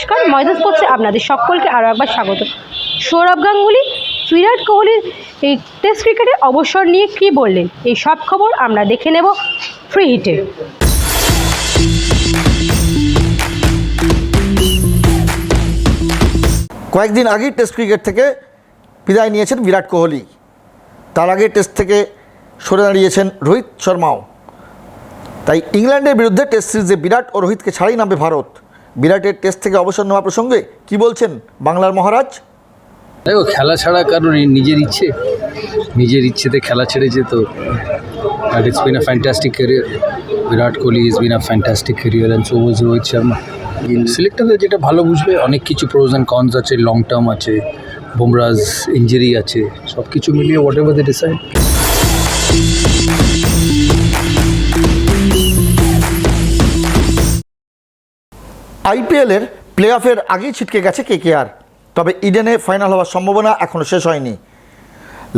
নমস্কার, ময়দান স্পোর্টসে আপনাদের সকলকে আরও একবার স্বাগত। সৌরভ গাঙ্গুলি বিরাট কোহলির এই টেস্ট ক্রিকেটে অবসর নিয়ে কী বললেন, এই সব খবর আমরা দেখে নেব ফ্রি হিটে। কয়েকদিন আগেই টেস্ট ক্রিকেট থেকে বিদায় নিয়েছেন বিরাট কোহলি। তার আগে টেস্ট থেকে সরে দাঁড়িয়েছেন রোহিত শর্মাও। তাই ইংল্যান্ডের বিরুদ্ধে টেস্ট সিরিজে বিরাট ও রোহিতকে ছাড়াই নামবে ভারত। বিরাটের টেস্ট থেকে অবসর নেওয়া প্রসঙ্গে কী বলছেন বাংলার মহারাজ? দেখো, খেলা ছাড়া কারোর নিজের ইচ্ছেতে খেলা ছেড়েছে তো। and it's been a fantastic career. Virat Kohli has been a fantastic career and so was Rohit Sharma. সিলেক্টরদের যেটা ভালো বুঝবে, অনেক কিছু প্রোজ অ্যান্ড কনস আছে, লং টার্ম আছে, বুমরাজ ইঞ্জুরি আছে, সব কিছু মিলিয়ে হোয়াট এভার দে ডিসাইড। আইপিএলের প্লে অফের আগেই ছিটকে গেছে কেকেআর। তবে ইডেনে ফাইনাল হওয়ার সম্ভাবনা এখনও শেষ হয়নি।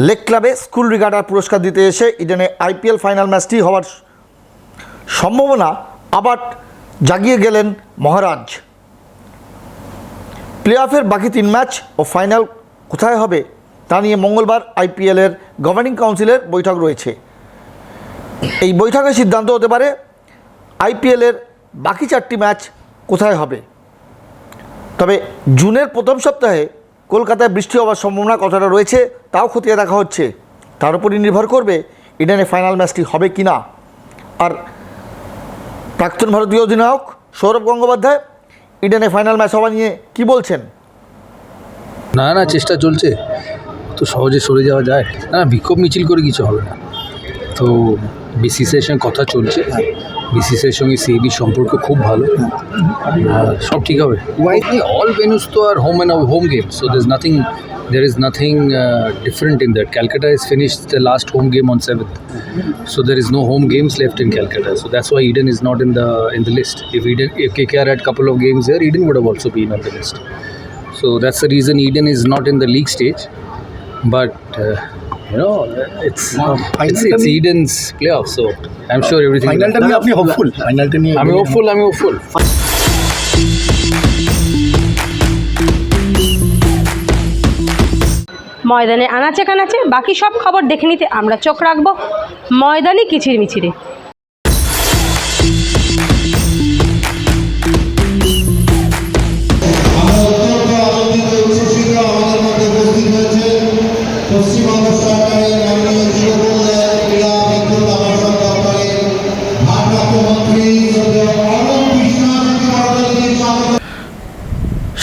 লেক ক্লাবে স্কুল রিগার্ডার পুরস্কার দিতে এসে ইডেনে আইপিএল ফাইনাল ম্যাচটি হওয়ার সম্ভাবনা আবার জাগিয়ে গেলেন মহারাজ। প্লে অফের বাকি 3 ম্যাচ ও ফাইনাল কোথায় হবে তা নিয়ে মঙ্গলবার আইপিএলের গভর্নিং কাউন্সিলের বৈঠক রয়েছে। এই বৈঠকে সিদ্ধান্ত হতে পারে আইপিএলের বাকি 4টি ম্যাচ কোথায় হবে। তবে জুনের প্রথম সপ্তাহে কলকাতায় বৃষ্টি হওয়ার সম্ভাবনা কতটা রয়েছে তাও খতিয়ে দেখা হচ্ছে। তার উপরই নির্ভর করবে ইডেনে ফাইনাল ম্যাচটি হবে কি না। আর প্রাক্তন ভারতীয় অধিনায়ক সৌরভ গঙ্গোপাধ্যায় ইডেনে ফাইনাল ম্যাচ হওয়া নিয়ে কী বলছেন? না, চেষ্টা চলছে, তো সহজে সরে যাওয়া যায় না। বিক্ষোভ মিছিল করে কিছু হবে না। তো বিসিসিআইয়ের সঙ্গে কথা চলছে, বিসিসিআইয়ের সঙ্গে সিএবির সম্পর্ক খুব ভালো, সব ঠিক হবে। অল ভেন্যুস তো আর home game, so there is nothing different in that. Calcutta has finished the last home game on 7th, so there is no home games left in Calcutta, so that's why Eden is not in the list. If KKR had couple of games there, Eden would have also been on the list. So that's the reason Eden is not in the league stage. But it's Eden's playoff, so I'm sure everything. I'm hopeful. ময়দানে আনাচে কানাচে বাকি সব খবর দেখে নিতে আমরা চোখ রাখবো ময়দানি কিচির মিচিরে।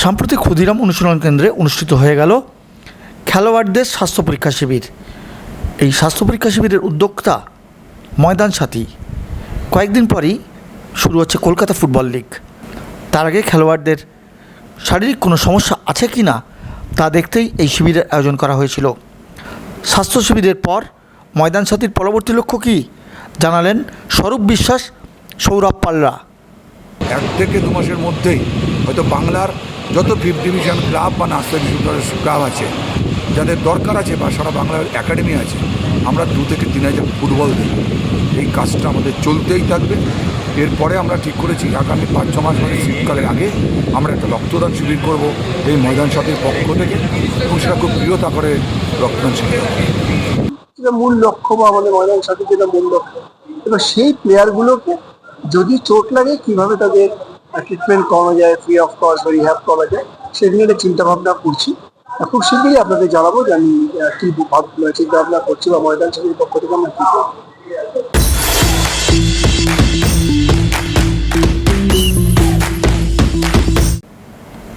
সাম্প্রতিক ক্ষুদিরাম অনুশীলন কেন্দ্রে অনুষ্ঠিত হয়ে গেল খেলোয়াড়দের স্বাস্থ্য পরীক্ষা শিবির। এই স্বাস্থ্য পরীক্ষা শিবিরের উদ্যোক্তা ময়দান সাথী। কয়েকদিন পরই শুরু হচ্ছে কলকাতা ফুটবল লিগ। তার আগে খেলোয়াড়দের শারীরিক কোনো সমস্যা আছে কি না তা দেখতেই এই শিবিরের আয়োজন করা হয়েছিল। স্বাস্থ্য শিবিরের পর ময়দান সাথীর পরবর্তী লক্ষ্য কী জানালেন স্বরূপ বিশ্বাস, সৌরভ পালরা। 1 থেকে 2 মাসের মধ্যেই হয়তো বাংলার যত 5th ডিভিশন ক্লাব বা নার্সারি ক্লাব আছে, যাদের দরকার আছে, বা সারা বাংলার একাডেমি আছে, আমরা 2 থেকে 3 হাজার ফুটবল দেব। এই কাজটা আমাদের চলতেই থাকবে। এরপরে আমরা ঠিক করেছি আগামী 5-6 মাস মানে শীতকালের আগে আমরা একটা রক্তদান শিবির করব এই ময়দান সাথীর পক্ষ থেকে, এবং সেটা খুব প্রিয়তা করে রক্তদান শিবির। যেটা মূল লক্ষ্য বা আমাদের ময়দান সাথী যেটা মূল লক্ষ্য, এবার সেই প্লেয়ারগুলোকে যদি চোট লাগে কীভাবে তাদের ট্রিটমেন্ট করা যায়, ফ্রি অফ কস্ট বা রিহ্যাব করা যায়, সেদিকে একটা চিন্তাভাবনা করছি। খুব শীঘ্রই আপনাদের জানাবো যে আমি কী চিন্তাভাবনা করছি বা ময়দান সাথীর পক্ষ থেকে আমরা কী করব।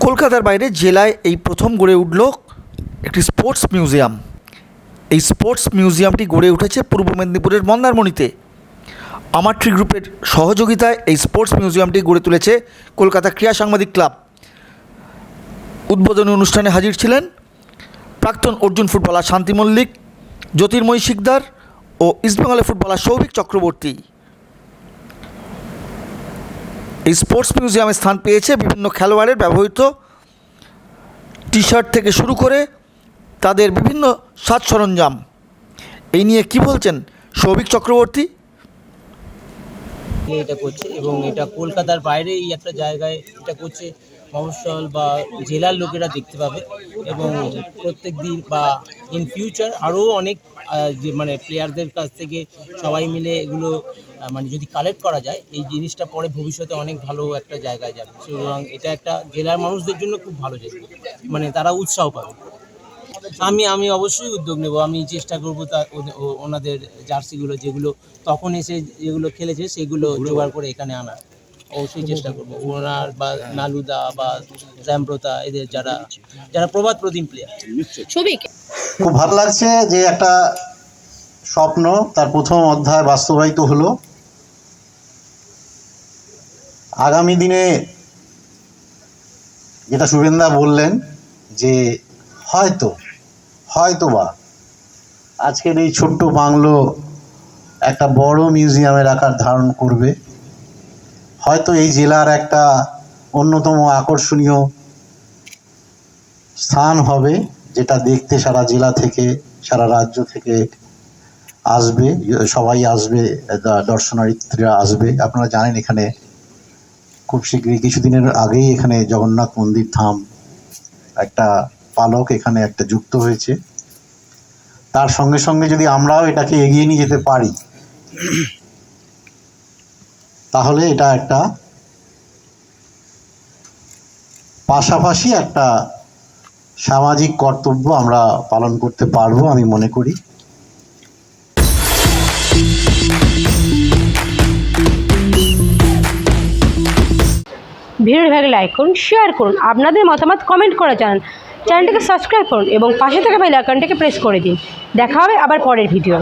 কলকাতার বাইরে জেলায় এই প্রথম গড়ে উঠল একটি স্পোর্টস মিউজিয়াম। এই স্পোর্টস মিউজিয়ামটি গড়ে উঠেছে পূর্ব মেদিনীপুরের মন্দারমণিতে। আমারট্রি গ্রুপের সহযোগিতায় এই স্পোর্টস মিউজিয়ামটি গড়ে তুলেছে কলকাতা ক্রীড়া সাংবাদিক ক্লাব। উদ্বোধনী অনুষ্ঠানে হাজির ছিলেন প্রাক্তন অর্জুন ফুটবলার শান্তি মল্লিক, জ্যোতির্ময়ী শিকদার ও ইস্টবেঙ্গলের ফুটবলার সৌভিক চক্রবর্তী। এই স্পোর্টস মিউজিয়ামে স্থান পেয়েছে বিভিন্ন খেলোয়াড়ের ব্যবহৃত টি শার্ট থেকে শুরু করে তাদের বিভিন্ন সাজ সরঞ্জাম। এই নিয়ে কী বলছেন সৌভিক চক্রবর্তী? এটা করছে এবং এটা কলকাতার বাইরে এই একটা জায়গায় এটা করছে, মফস্বল বা জেলার লোকেরা দেখতে পাবে এবং প্রত্যেক দিন বা ইন ফিউচার আরও অনেক যে মানে প্লেয়ারদের কাছ থেকে সবাই মিলে এগুলো মানে যদি কালেক্ট করা যায় এই জিনিসটা পরে ভবিষ্যতে অনেক ভালো একটা জায়গায় যাবে, সুতরাং এটা একটা জেলার মানুষদের জন্য খুব ভালো জায়গা, মানে তারা উৎসাহ পাবে। আমি অবশ্যই উদ্যোগ নেব, আমি চেষ্টা করব ওনাদের জার্সিগুলো যেগুলো তখন এসে যেগুলো খেলেছে সেগুলো জোগাড় করে এখানে আনার অবশ্যই চেষ্টা করবো। ওনার বা নালুদা বা জ্যাম্প্রতা এদের যারা প্রবাদ প্রতিম প্লেয়ার। খুব ভালো লাগছে যে একটা স্বপ্ন তার প্রথম অধ্যায় বাস্তবায়িত হলো। আগামী দিনে যেটা শুভেন্দা বললেন যে হয়তোবা আজকের এই ছোট্ট বাংলো একটা বড় মিউজিয়ামের আকার ধারণ করবে, হয়তো এই জেলার একটা অন্যতম আকর্ষণীয় স্থান হবে, যেটা দেখতে সারা জেলা থেকে সারা রাজ্য থেকে আসবে, সবাই আসবে, দর্শনার্থীরা আসবে। আপনারা জানেন এখানে খুব শীঘ্রই কিছুদিনের আগেই এখানে জগন্নাথ মন্দির ধাম একটা পালক এখানে একটা যুক্ত হয়েছে। তার সঙ্গে সঙ্গে যদি আমরাও এটাকে এগিয়ে নিয়ে যেতে পারি তাহলে এটা একটা পাশাপাশি একটা সামাজিক কর্তব্য আমরা পালন করতে পারবো আমি মনে করি। ভিডিওটি ভালো লাইক করুন, শেয়ার করুন, আপনাদের মতামত কমেন্ট করে জানান, চ্যানেলটিকে সাবস্ক্রাইব করুন এবং পাশে থাকা বেল আইকনটিকে প্রেস করে দিন। দেখা হবে আবার পরের ভিডিও।